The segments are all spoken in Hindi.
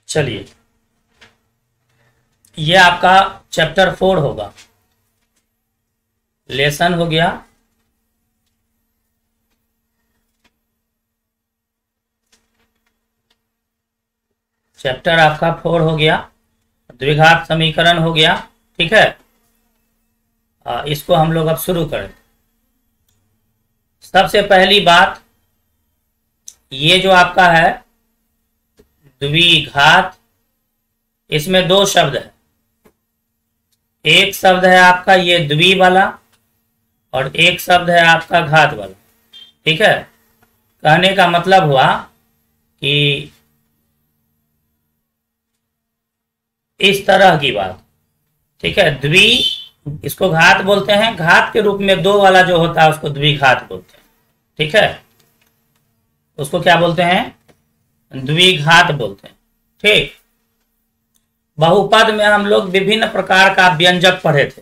चलिए, ये आपका चैप्टर 4 होगा, लेसन हो गया चैप्टर आपका 4 हो गया, द्विघात समीकरण हो गया। ठीक है, इसको हम लोग अब शुरू करें। सबसे पहली बात, ये जो आपका है द्विघात, इसमें दो शब्द है। एक शब्द है आपका ये द्वि वाला और एक शब्द है आपका घात वाला। ठीक है, कहने का मतलब हुआ कि इस तरह की बात। ठीक है, द्वि, इसको घात बोलते हैं, घात के रूप में दो वाला जो होता है उसको द्विघात बोलते हैं। ठीक है, उसको क्या बोलते हैं? द्विघात बोलते हैं। ठीक, बहुपद में हम लोग विभिन्न प्रकार का व्यंजक पढ़े थे।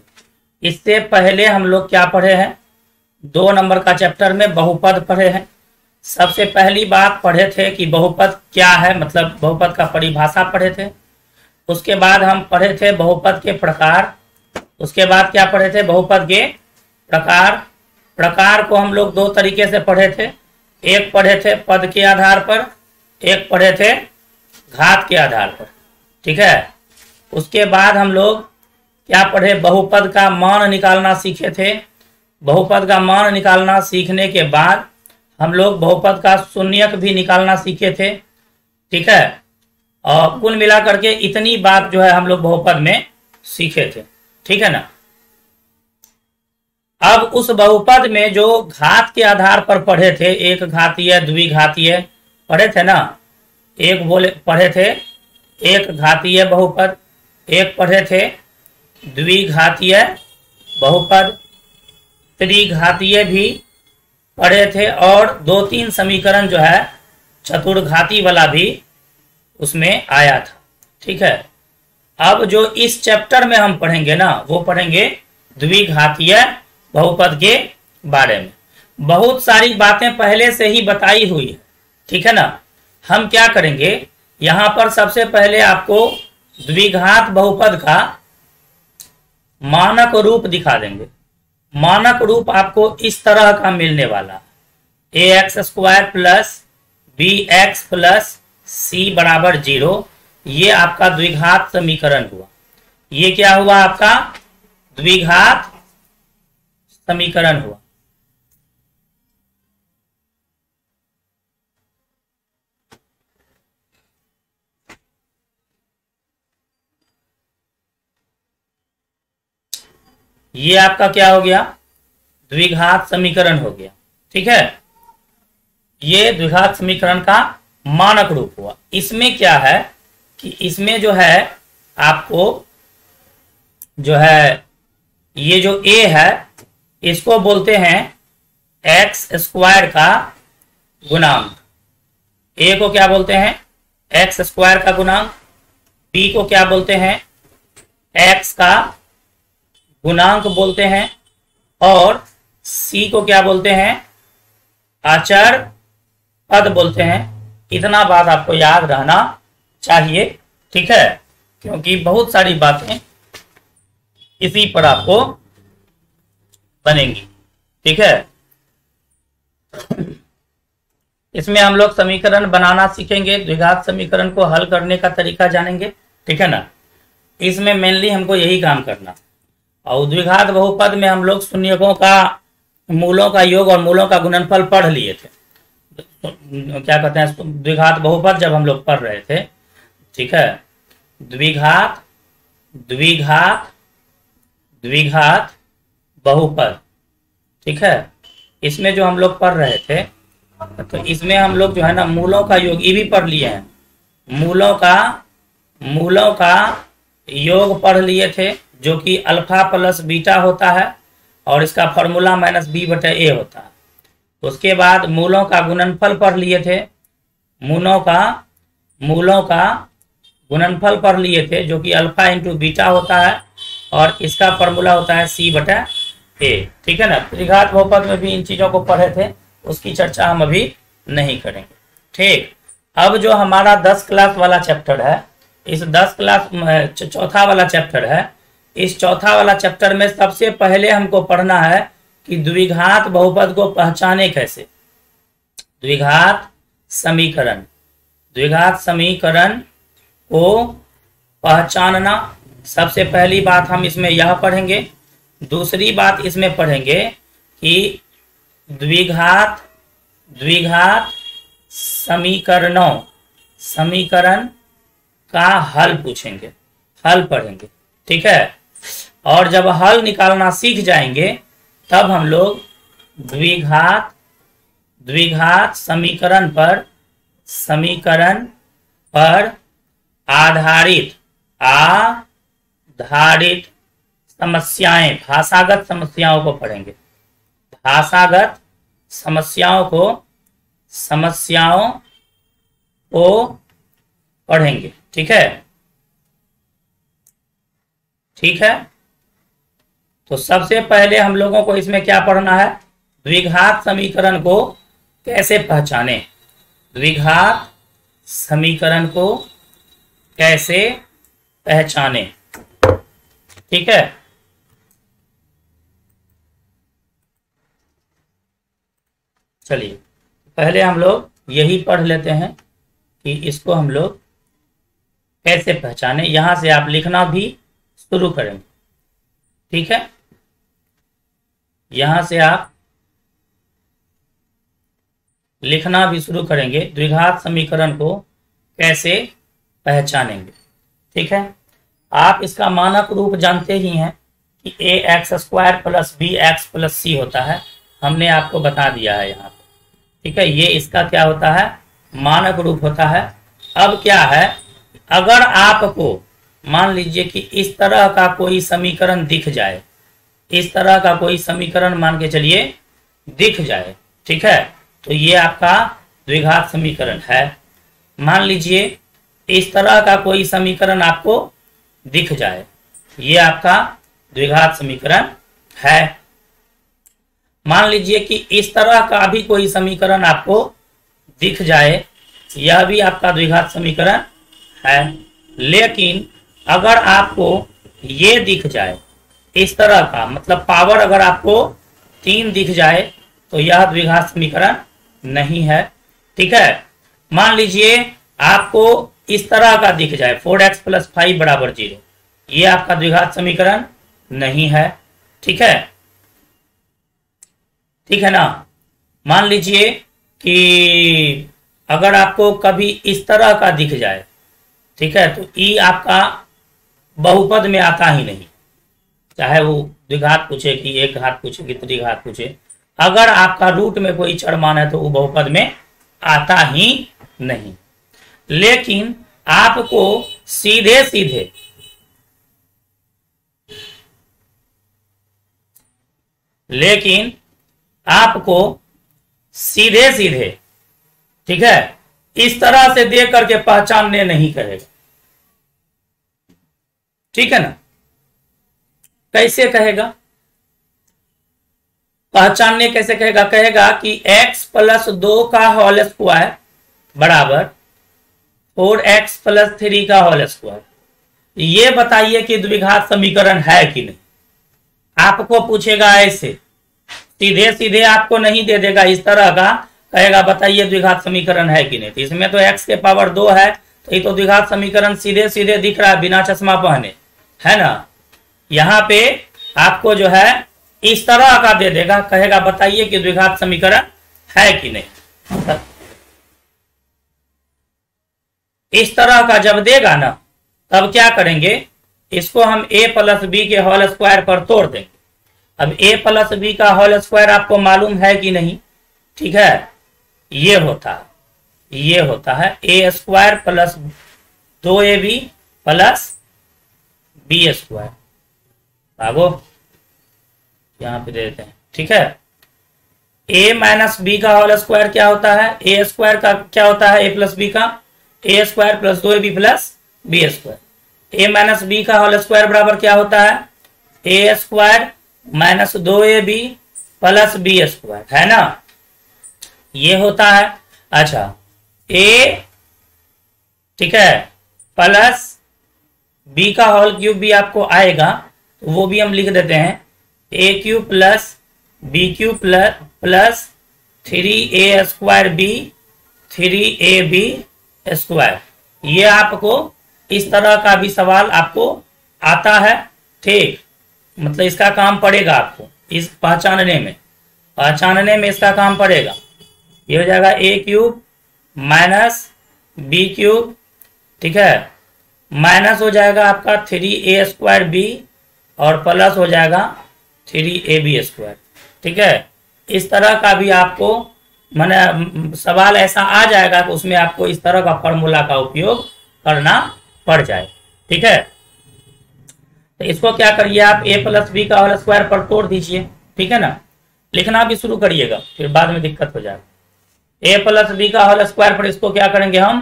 इससे पहले हम लोग क्या पढ़े हैं? 2 नंबर का चैप्टर में बहुपद पढ़े हैं। सबसे पहली बात पढ़े थे कि बहुपद क्या है, मतलब बहुपद का परिभाषा पढ़े थे। उसके बाद हम पढ़े थे बहुपद के प्रकार। उसके बाद क्या पढ़े थे? बहुपद के प्रकार। प्रकार को हम लोग 2 तरीके से पढ़े थे। एक पढ़े थे पद के आधार पर, एक पढ़े थे घात के आधार पर। ठीक है, उसके बाद हम लोग क्या पढ़े? बहुपद का मान निकालना सीखे थे। बहुपद का मान निकालना सीखने के बाद हम लोग बहुपद का शून्यक भी निकालना सीखे थे। ठीक है, और कुल मिलाकर के इतनी बात जो है हम लोग बहुपद में सीखे थे। ठीक है ना। अब उस बहुपद में जो घात के आधार पर पढ़े थे, एक घातीय द्विघातीय पढ़े थे ना, एक बोले पढ़े थे एक घातीय बहुपद, एक पढ़े थे द्विघातीय बहुपद, त्रिघातीय भी पढ़े थे, और 2-3 समीकरण जो है चतुर्घाती वाला भी उसमें आया था। ठीक है, अब जो इस चैप्टर में हम पढ़ेंगे ना, वो पढ़ेंगे द्विघातीय बहुपद के बारे में। बहुत सारी बातें पहले से ही बताई हुई है। ठीक है ना। हम क्या करेंगे, यहां पर सबसे पहले आपको द्विघात बहुपद का मानक रूप दिखा देंगे। मानक रूप आपको इस तरह का मिलने वाला, ax² plus bx plus c बराबर 0। ये आपका द्विघात समीकरण हुआ। ये क्या हुआ? आपका द्विघात समीकरण हुआ। ये आपका क्या हो गया? द्विघात समीकरण हो गया। ठीक है, ये द्विघात समीकरण का मानक रूप हुआ। इसमें क्या है कि इसमें जो है आपको जो है ये जो a है इसको बोलते हैं x² का गुणांक। a को क्या बोलते हैं? x² का गुणांक। b को क्या बोलते हैं? x का गुणांक बोलते हैं। और c को क्या बोलते हैं? अचर पद बोलते हैं। इतना बात आपको याद रहना चाहिए। ठीक है, क्योंकि बहुत सारी बातें इसी पर आपको बनेंगी। ठीक है, इसमें हम लोग समीकरण बनाना सीखेंगे, द्विघात समीकरण को हल करने का तरीका जानेंगे। ठीक है ना। इसमें मेनली हमको यही काम करना। और द्विघात बहुपद में हम लोग शून्यकों का मूलों का योग और मूलों का गुणनफल पढ़ लिए थे। क्या कहते हैं, द्विघात बहुपद जब हम लोग पढ़ रहे थे। ठीक है, द्विघात द्विघात द्विघात बहुपद। ठीक है, इसमें जो हम लोग पढ़ रहे थे, तो इसमें हम लोग जो है ना मूलों का योग ये भी पढ़ लिए हैं। मूलों का योग पढ़ लिए थे, जो कि अल्फा प्लस बीटा होता है और इसका फॉर्मूला -b/a होता है। उसके बाद मूलों का गुणनफल पढ़ लिए थे। मूलों का गुणनफल पढ़ लिए थे, जो कि अल्फा इंटू बीटा होता है और इसका फॉर्मूला होता है c/a। ठीक है ना। त्रिघात बहुपद में भी इन चीजों को पढ़े थे, उसकी चर्चा हम अभी नहीं करेंगे। ठीक, अब जो हमारा 10 क्लास वाला चैप्टर है इस 10 क्लास चौथा वाला चैप्टर है। इस चौथा वाला चैप्टर में सबसे पहले हमको पढ़ना है कि द्विघात बहुपद को पहचाने कैसे। द्विघात समीकरण, द्विघात समीकरण को पहचानना सबसे पहली बात हम इसमें यह पढ़ेंगे। दूसरी बात इसमें पढ़ेंगे कि द्विघात समीकरणों, समीकरण का हल पूछेंगे, हल पढ़ेंगे, ठीक है। और जब हल निकालना सीख जाएंगे तब हम लोग द्विघात समीकरण पर आधारित समस्याएं, भाषागत समस्याओं को पढ़ेंगे। भाषागत समस्याओं को पढ़ेंगे, ठीक है, ठीक है। तो सबसे पहले हम लोगों को इसमें क्या पढ़ना है, द्विघात समीकरण को कैसे पहचाने, द्विघात समीकरण को कैसे पहचाने, ठीक है। चलिए पहले हम लोग यही पढ़ लेते हैं कि इसको हम लोग कैसे पहचाने। यहां से आप लिखना भी शुरू करेंगे, ठीक है। यहां से आप लिखना भी शुरू करेंगे, द्विघात समीकरण को कैसे पहचानेंगे, ठीक है। आप इसका मानक रूप जानते ही हैं कि ax² plus bx plus c होता है, हमने आपको बता दिया है यहाँ पे, ठीक है। ये इसका क्या होता है, मानक रूप होता है। अब क्या है, अगर आपको मान लीजिए कि इस तरह का कोई समीकरण दिख जाए, इस तरह का कोई समीकरण मान के चलिए दिख जाए, ठीक है, तो ये आपका द्विघात समीकरण है। मान लीजिए इस तरह का कोई समीकरण आपको दिख जाए, ये आपका द्विघात समीकरण है। मान लीजिए कि इस तरह का भी कोई समीकरण आपको दिख जाए, यह भी आपका द्विघात समीकरण है। लेकिन अगर आपको ये दिख जाए इस तरह का, मतलब पावर अगर आपको 3 दिख जाए तो यह द्विघात समीकरण नहीं है, ठीक है। मान लीजिए आपको इस तरह का दिख जाए 4x + 5 = 0, ये आपका द्विघात समीकरण नहीं है, ठीक है, ठीक है ना। मान लीजिए कि अगर आपको कभी इस तरह का दिख जाए, ठीक है, तो ई आपका बहुपद में आता ही नहीं, चाहे वो द्विघात पूछे कि एक घात पूछे कि त्रिघात पूछे, अगर आपका रूट में कोई चर मान है तो वो बहुपद में आता ही नहीं। लेकिन आपको सीधे सीधे ठीक है, इस तरह से दे करके पहचानने नहीं कहेगा, ठीक है ना। कैसे कहेगा, पहचानने कैसे कहेगा, कहेगा कि x + 2 का होल स्क्वायर बराबर 4x + 3 का होल स्क्वायर। ये बताइए कि द्विघात समीकरण है कि नहीं। आपको पूछेगा ऐसे, सीधे सीधे आपको नहीं दे देगा, इस तरह का कहेगा बताइए द्विघात समीकरण है कि नहीं। तो इसमें तो x के पावर 2 है, तो ये तो द्विघात समीकरण सीधे सीधे दिख रहा है बिना चश्मा पहने, है ना। यहाँ पे आपको जो है इस तरह का दे देगा, कहेगा बताइए कि द्विघात समीकरण है कि नहीं। इस तरह का जब देगा ना, तब क्या करेंगे, इसको हम a + b के होल स्क्वायर पर तोड़ देंगे। अब a + b का होल स्क्वायर आपको मालूम है कि नहीं, ठीक है, ये होता है a² + 2ab + b²। भागो यहां पे दे देते हैं, ठीक है। a - b का होल स्क्वायर क्या होता है, a² का क्या होता है, a + b का a² + 2ab + b²। a - b का होल स्क्वायर बराबर क्या होता है, a² - 2ab + b², है ना, ये होता है। अच्छा a, ठीक है, प्लस बी का होल क्यूब भी आपको आएगा, तो वो भी हम लिख देते हैं a cube plus b cube plus 3a² b 3ab square. ये आपको इस तरह का भी सवाल आपको आता है, ठीक। मतलब इसका काम पड़ेगा आपको, इस पहचानने में इसका काम पड़ेगा। ये हो जाएगा ए क्यूब माइनस बी क्यूब, ठीक है, माइनस हो जाएगा आपका 3a² बी और प्लस हो जाएगा 3ab², ठीक है। इस तरह का भी आपको माने सवाल ऐसा आ जाएगा कि उसमें आपको इस तरह का फॉर्मूला का उपयोग करना पड़ जाए, ठीक है। तो इसको क्या करिए आप a प्लस बी का होल स्क्वायर पर तोड़ दीजिए, ठीक है ना। लिखना भी शुरू करिएगा, फिर बाद में दिक्कत हो जाएगा। a प्लस बी का होल स्क्वायर पर इसको क्या करेंगे, हम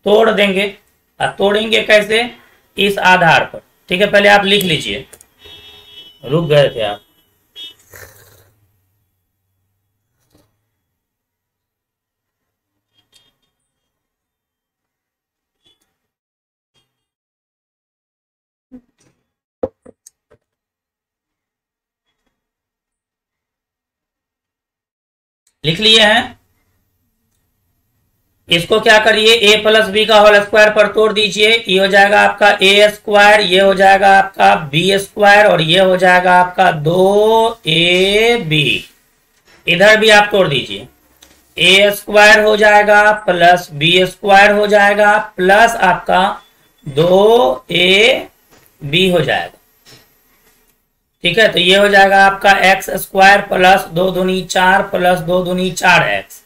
तोड़ देंगे। और तोड़ेंगे कैसे, इस आधार पर, ठीक है। पहले आप लिख लीजिए, रुक गए थे आप। लिख लिए हैं। इसको क्या करिए, a प्लस बी का होल स्क्वायर पर तोड़ दीजिए। ये हो जाएगा आपका a², ये हो जाएगा आपका b² और ये हो जाएगा आपका 2ab। इधर भी आप तोड़ दीजिए, a² हो जाएगा प्लस b² हो जाएगा प्लस आपका 2ab हो जाएगा, ठीक है। तो ये हो जाएगा आपका x² प्लस 2 दूनी 4 प्लस 2 दूनी 4x,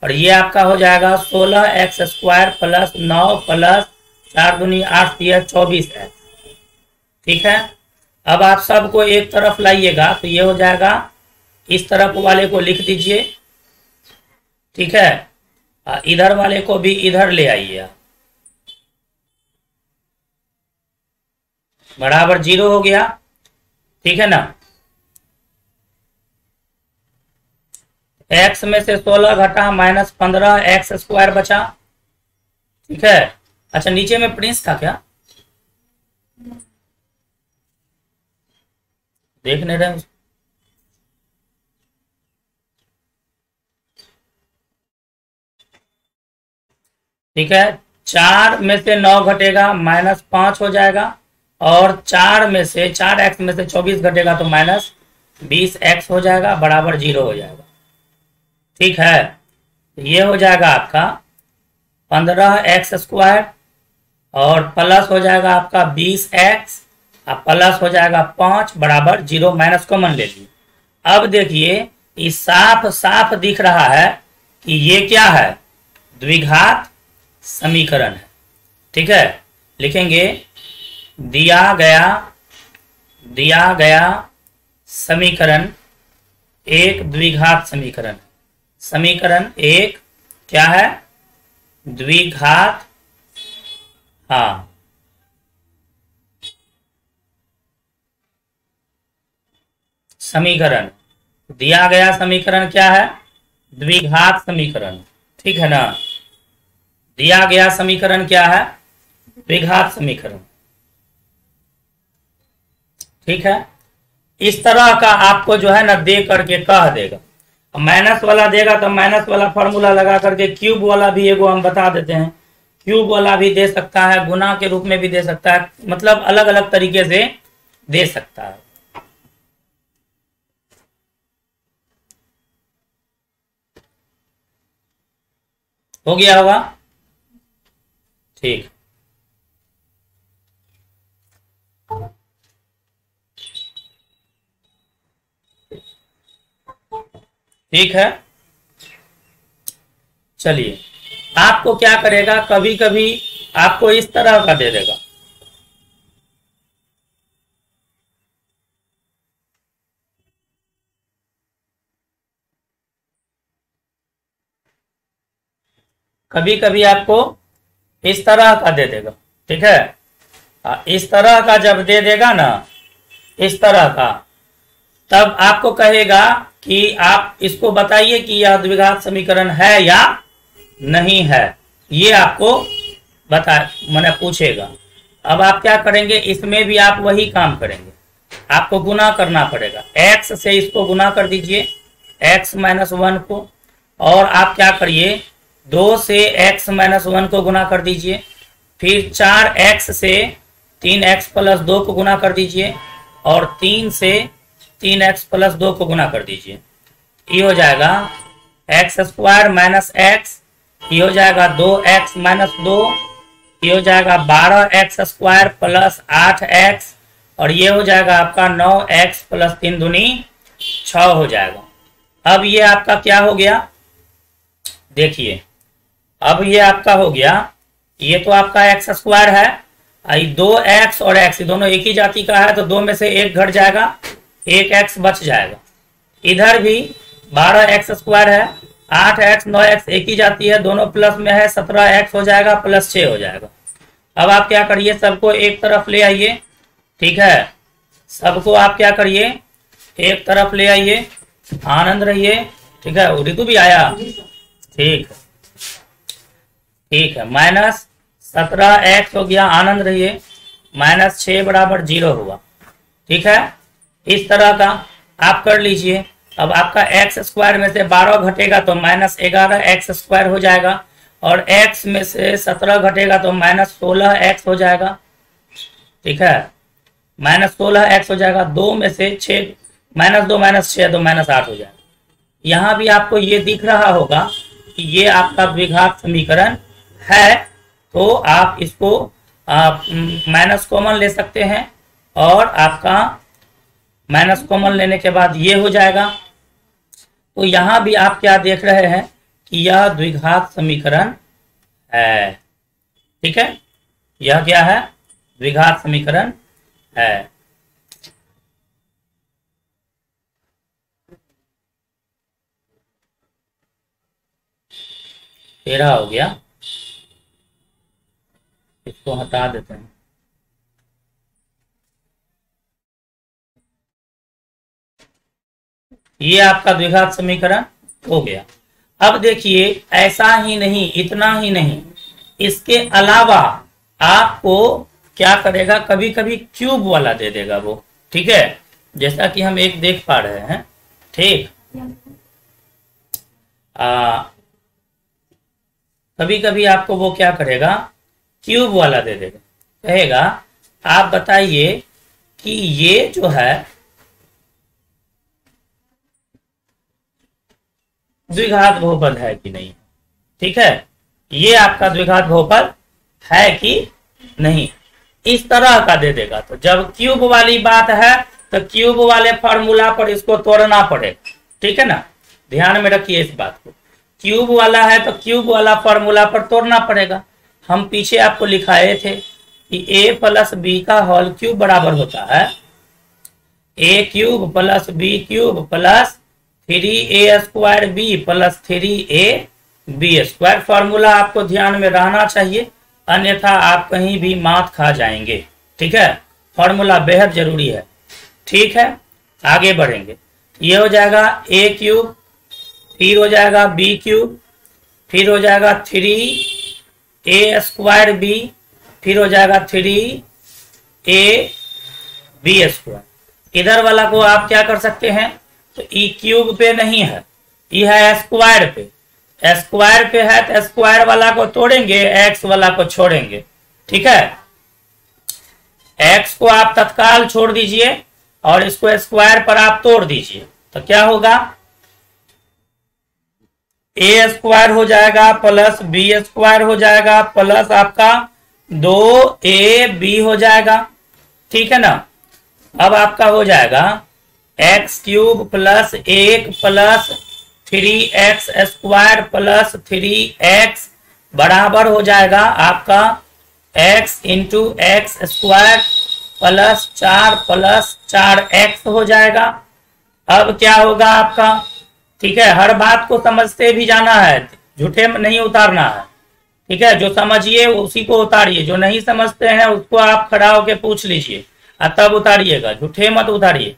और ये आपका हो जाएगा 16x² प्लस 9 प्लस 4 दूनी 8 24x, ठीक है। अब आप सबको एक तरफ लाइएगा, तो ये हो जाएगा, इस तरफ वाले को लिख दीजिए, ठीक है। इधर वाले को भी इधर ले आइए, बराबर 0 हो गया, ठीक है ना। x में से 16 घटा -15 x² बचा, ठीक है। अच्छा, नीचे में प्रिंस था क्या, देख नहीं रहे, ठीक है। 4 में से 9 घटेगा -5 हो जाएगा, और 4x में से 24 घटेगा तो -20x हो जाएगा, बराबर 0 हो जाएगा, ठीक है। ये हो जाएगा आपका 15x² और प्लस हो जाएगा आपका 20x और प्लस हो जाएगा 5 बराबर 0, माइनस कॉमन ले लीजिए। अब देखिए, इस साफ साफ दिख रहा है कि ये क्या है, द्विघात समीकरण है, ठीक है। लिखेंगे दिया गया समीकरण एक द्विघात समीकरण। समीकरण एक क्या है, द्विघात, हाँ, समीकरण। दिया गया समीकरण क्या है, द्विघात समीकरण, ठीक है ना। दिया गया समीकरण क्या है, द्विघात समीकरण, ठीक है। इस तरह का आपको जो है ना दे करके कह देगा। माइनस वाला देगा तो माइनस वाला फॉर्मूला लगा करके, क्यूब वाला भी एगो हम बता देते हैं, क्यूब वाला भी दे सकता है, गुना के रूप में भी दे सकता है, मतलब अलग अलग तरीके से दे सकता है। हो गया होगा, ठीक। ठीक है, चलिए। आपको क्या करेगा, कभी कभी आपको इस तरह का दे देगा, कभी कभी आपको इस तरह का दे देगा, ठीक है। इस तरह का जब दे देगा ना, इस तरह का, तब आपको कहेगा कि आप इसको बताइए कि यह द्विघात समीकरण है या नहीं है, ये आपको बता माने पूछेगा। अब आप क्या करेंगे, इसमें भी आप वही काम करेंगे, आपको गुना करना पड़ेगा। x से इसको गुना कर दीजिए, x माइनस 1 को, और आप क्या करिए 2 से x माइनस 1 को गुना कर दीजिए, फिर 4x से 3x प्लस 2 को गुना कर दीजिए, और 3 से 3x प्लस 2 को गुना कर दीजिए। ये हो जाएगा एक्स स्क्वायर माइनस एक्स, ये हो जाएगा 2x माइनस 2, ये हो जाएगा 12x स्क्वायर प्लस 8x, और ये हो जाएगा आपका 9x प्लस 3 दूनी 6 हो जाएगा। अब ये आपका क्या हो गया, देखिए अब ये आपका हो गया, ये तो आपका एक्स स्क्वायर है, 2x और x दोनों एक ही जाति का है, तो 2 में से 1 घट जाएगा, 1x बच जाएगा। इधर भी 12x स्क्वायर है, 8x 9x एक ही जाती है, दोनों प्लस में है, 17x हो जाएगा प्लस 6 हो जाएगा। अब आप क्या करिए, सबको एक तरफ ले आइए, ठीक है, सबको आप क्या करिए एक तरफ ले आइए, आनंद रहिए, ठीक है। ऋतु भी आया, ठीक है, माइनस 17x हो गया, आनंद रहिए, माइनस 6 बराबर 0 हुआ, ठीक है। इस तरह का आप कर लीजिए। अब आपका एक्स स्क्वायर में से 12 घटेगा तो माइनस 11x स्क्वायर हो जाएगा, और x में से 17 घटेगा तो माइनस 16x हो जाएगा, ठीक है, माइनस 16x हो जाएगा। 2 में से 6 माइनस 2 माइनस 6 तो माइनस 8 हो जाएगा। यहाँ भी आपको ये दिख रहा होगा कि ये आपका द्विघात समीकरण है, तो आप इसको माइनस कॉमन ले सकते हैं, और आपका माइनस कॉमन लेने के बाद ये हो जाएगा। तो यहाँ भी आप क्या देख रहे हैं कि यह द्विघात समीकरण है, ठीक है, यह क्या है, द्विघात समीकरण है। तेरह हो गया, इसको हटा देते हैं। ये आपका द्विघात समीकरण हो गया। अब देखिए ऐसा ही नहीं, इतना ही नहीं, इसके अलावा आपको क्या करेगा, कभी कभी क्यूब वाला दे देगा वो, ठीक है, जैसा कि हम एक देख पा रहे हैं, ठीक। कभी कभी आपको वो क्या करेगा, क्यूब वाला दे देगा, कहेगा आप बताइए कि ये जो है द्विघात बहुपद है कि नहीं, ठीक है, ये आपका द्विघात बहुपद है कि नहीं, इस तरह का दे देगा। तो जब क्यूब वाली बात है तो क्यूब वाले फॉर्मूला पर इसको तोड़ना पड़ेगा, ठीक है ना, ध्यान में रखिए इस बात को। क्यूब वाला है तो क्यूब वाला फॉर्मूला पर तोड़ना पड़ेगा। हम पीछे आपको लिखाए थे कि a प्लस बी का होल क्यूब बराबर होता है a cube plus b cube plus 3a square b plus 3a b square. Formula आपको ध्यान में रहना चाहिए, अन्यथा आप कहीं भी मात खा जाएंगे, ठीक है, फॉर्मूला बेहद जरूरी है, ठीक है। आगे बढ़ेंगे, ये हो जाएगा a क्यूब, फिर हो जाएगा b क्यूब, फिर हो जाएगा 3a स्क्वायर b, फिर हो जाएगा 3a बी स्क्वायर। इधर वाला को आप क्या कर सकते हैं, तो ई क्यूब पे नहीं है, ये है स्क्वायर पे, स्क्वायर पे है तो स्क्वायर वाला को तोड़ेंगे, एक्स वाला को छोड़ेंगे, ठीक है। एक्स को आप तत्काल छोड़ दीजिए और इसको स्क्वायर पर आप तोड़ दीजिए, तो क्या होगा, ए स्क्वायर हो जाएगा प्लस बी स्क्वायर हो जाएगा प्लस आपका 2ab हो जाएगा, ठीक है ना। अब आपका हो जाएगा x cube plus 1 plus 3x square plus 3x बराबर हो जाएगा आपका x into x square plus 4x हो जाएगा। अब क्या होगा आपका, ठीक है, हर बात को समझते भी जाना है, झूठे में नहीं उतारना है, ठीक है, जो समझिए उसी को उतारिए, जो नहीं समझते हैं उसको आप खड़ा होके पूछ लीजिए और तब उतारिएगा, झूठे मत उतारिए।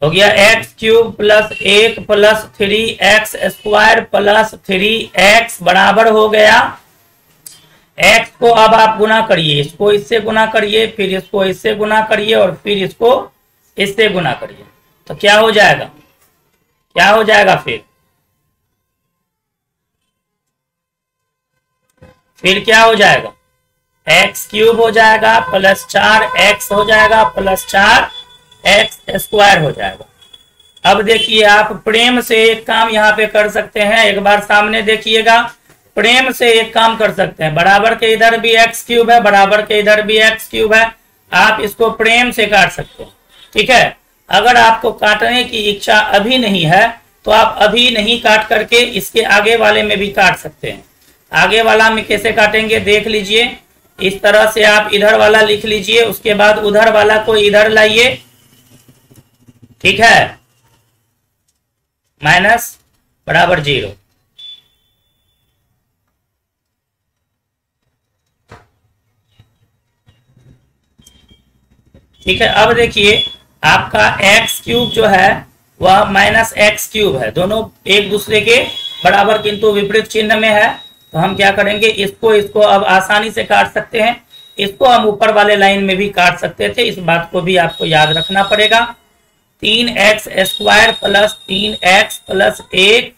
हो गया x cube plus 1 plus 3x square plus 3x बराबर हो गया x इसको अब आप गुना करिए, इसको इससे गुना करिए, फिर इसको इससे गुना करिए और फिर इसको इससे गुना करिए, तो क्या हो जाएगा, क्या हो जाएगा, फिर क्या हो जाएगा, एक्स क्यूब हो जाएगा प्लस 4x हो जाएगा प्लस 4x स्क्वायर हो जाएगा। अब देखिए आप प्रेम से एक काम यहाँ पे कर सकते हैं, एक बार सामने देखिएगा, प्रेम से एक काम कर सकते हैं, बराबर के इधर भी एक्स क्यूब है, बराबर के इधर भी एक्स क्यूब है, आप इसको प्रेम से काट सकते हैं। ठीक है, अगर आपको काटने की इच्छा अभी नहीं है तो आप अभी नहीं काट करके इसके आगे वाले में भी काट सकते हैं। आगे वाला में कैसे काटेंगे देख लीजिए, इस तरह से आप इधर वाला लिख लीजिए, उसके बाद उधर वाला को इधर लाइए, ठीक है, माइनस बराबर 0। ठीक है, अब देखिए आपका एक्स क्यूब जो है वह माइनस एक्स क्यूब है, दोनों एक दूसरे के बराबर किंतु विपरीत चिन्ह में है, तो हम क्या करेंगे, इसको अब आसानी से काट सकते हैं, इसको हम ऊपर वाले लाइन में भी काट सकते थे, इस बात को भी आपको याद रखना पड़ेगा। 3x square plus 3x plus 1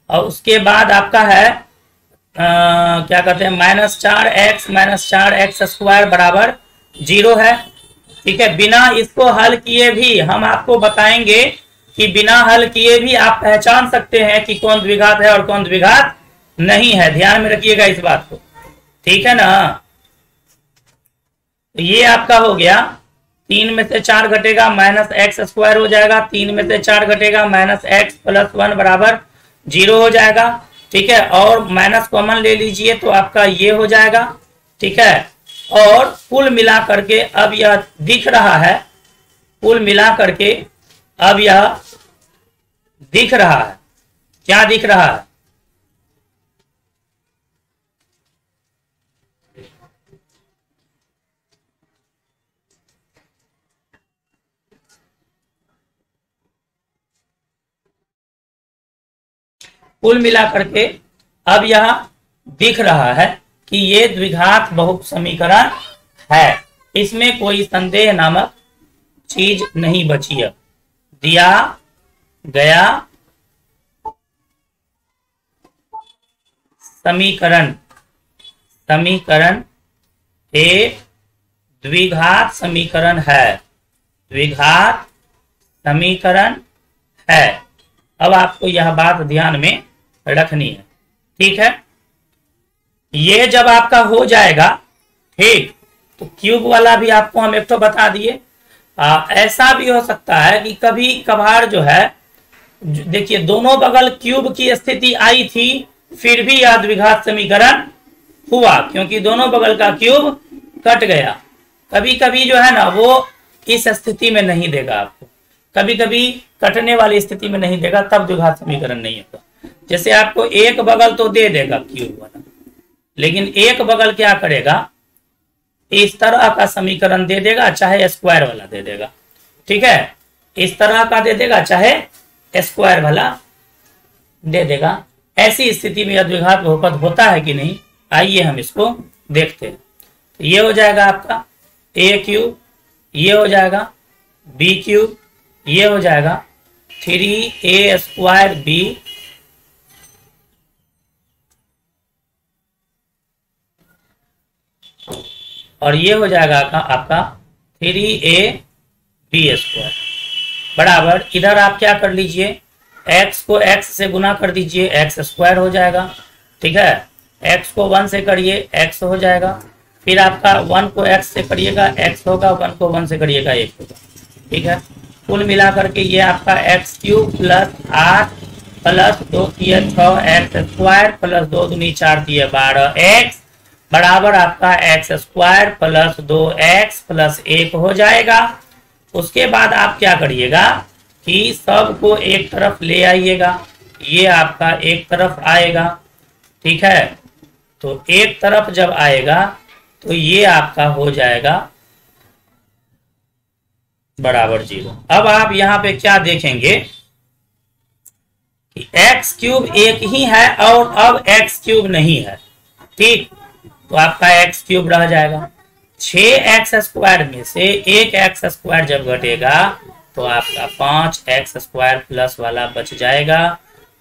और उसके बाद आपका है क्या कहते हैं माइनस 4x स्क्वायर बराबर 0 है। ठीक है, बिना इसको हल किए भी हम आपको बताएंगे कि बिना हल किए भी आप पहचान सकते हैं कि कौन द्विघात है और कौन द्विघात नहीं है, ध्यान में रखिएगा इस बात को, ठीक है ना। तो ये आपका हो गया, 3 में से 4 घटेगा माइनस एक्स स्क्वायर हो जाएगा, 3 में से 4 घटेगा माइनस एक्स प्लस 1 बराबर 0 हो जाएगा। ठीक है, और माइनस कॉमन ले लीजिए तो आपका ये हो जाएगा। ठीक है, और कुल मिला करके अब यह दिख रहा है, कुल मिला करके अब यह दिख रहा है, क्या दिख रहा है, कुल मिला करके अब यह दिख रहा है कि ये द्विघात बहु समीकरण है, इसमें कोई संदेह नामक चीज नहीं बची। अब दिया गया समीकरण एक द्विघात समीकरण है, द्विघात समीकरण है। अब आपको यह बात ध्यान में रखनी है, ठीक है। ये जब आपका हो जाएगा, ठीक, तो क्यूब वाला भी आपको हम एक तो बता दिए। ऐसा भी हो सकता है कि कभी कभार जो है, देखिए दोनों बगल क्यूब की स्थिति आई थी, फिर भी यह द्विघात समीकरण हुआ, क्योंकि दोनों बगल का क्यूब कट गया। कभी कभी जो है ना वो इस स्थिति में नहीं देगा आपको, कभी कभी कटने वाली स्थिति में नहीं देगा, तब द्विघात समीकरण नहीं होगा। जैसे आपको एक बगल तो दे देगा क्यूब वाला, लेकिन एक बगल क्या करेगा, इस तरह का समीकरण दे देगा, चाहे स्क्वायर वाला दे देगा। ठीक है, इस तरह का दे देगा, चाहे स्क्वायर वाला दे देगा। ऐसी स्थिति में द्विघात बहुपद होता है कि नहीं, आइए हम इसको देखते हैं। तो ये हो जाएगा आपका ए क्यूब, ये हो जाएगा बी क्यूब, ये हो जाएगा 3a स्क्वायर बी और ये हो जाएगा आपका 3a बी स्क्वायर बराबर, इधर आप क्या कर लीजिए, x को x से गुना कर दीजिए, x स्क्वायर हो जाएगा। ठीक है, x को 1 से करिए, x हो जाएगा, फिर आपका 1 को x से करिएगा, x होगा, 1 को 1 से करिएगा, 1 होगा। ठीक है, कुल मिला करके ये आपका एक्स क्यूब प्लस 8 प्लस 2 किए 6x स्क्वायर प्लस 2 दूनी 4 दिए 12x बराबर आपका x square plus 2x plus 1 हो जाएगा। उसके बाद आप क्या करिएगा कि सबको एक तरफ ले आइएगा, ये आपका एक तरफ आएगा। ठीक है, तो एक तरफ जब आएगा तो ये आपका हो जाएगा बराबर 0। अब आप यहाँ पे क्या देखेंगे कि एक्स क्यूब एक ही है और अब एक्स क्यूब नहीं है। ठीक, तो आपका एक्स क्यूब रह जाएगा। 6x² में से एक एक्स स्क्वायर जब घटेगा तो आपका 5x² प्लस वाला बच जाएगा।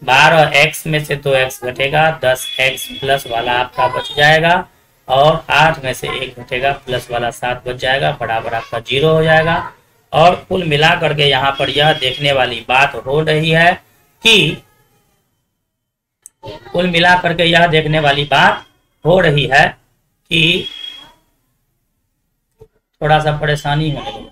12x में से 2x घटेगा, 10x प्लस वाला आपका बच जाएगा, और 8 में से 1 घटेगा, प्लस वाला 7 बच जाएगा, बराबर आपका 0 हो जाएगा। और कुल मिला करके यहाँ पर यह देखने वाली बात हो रही है कि कुल मिला करके यह देखने वाली बात हो रही है कि थोड़ा सा परेशानी होने लगी।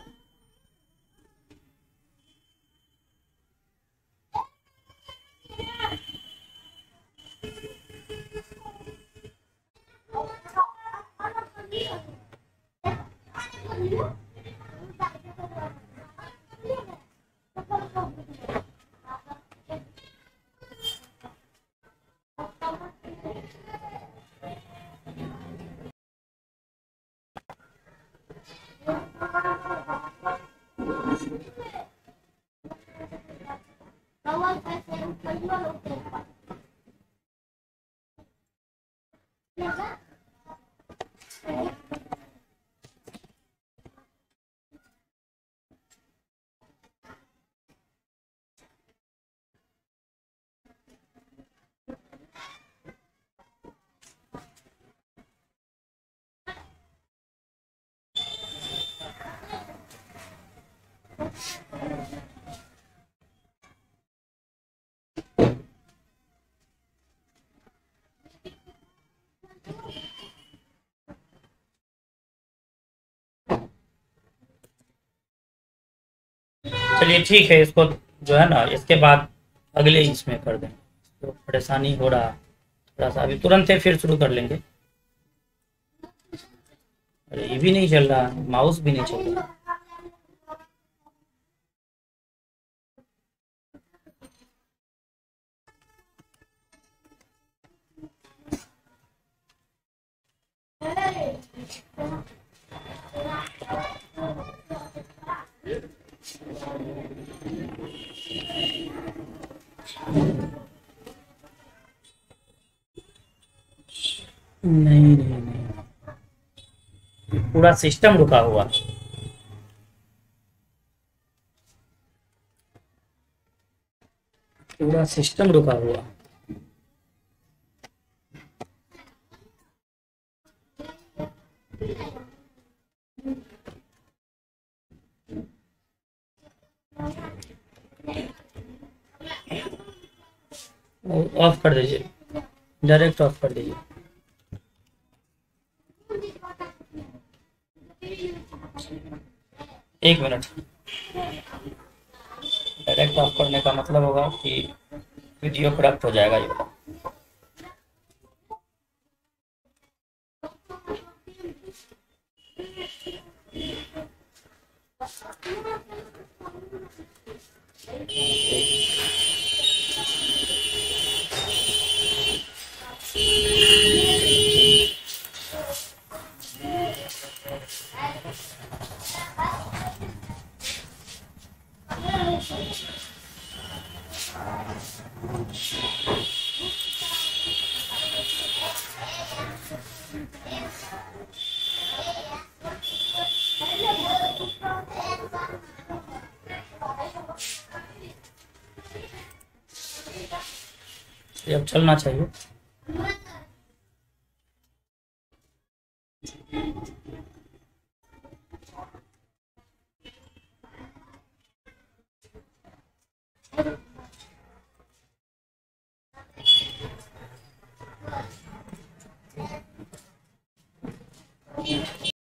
चलिए ठीक है, इसको जो है ना इसके बाद अगले इसमें कर देंगे। तो परेशानी हो रहा थोड़ा सा, अभी तुरंत है फिर शुरू कर लेंगे। अरे ये भी नहीं चल रहा, माउस भी नहीं चल रहा। नहीं नहीं नहीं, पूरा सिस्टम रुका हुआ। पूरा सिस्टम रुका हुआ। ऑफ कर दीजिए, डायरेक्ट ऑफ कर दीजिए। एक मिनट, डायरेक्ट ऑफ करने का मतलब होगा कि वीडियो करप्ट हो जाएगा ये वाला। ये अब चलना चाहिए।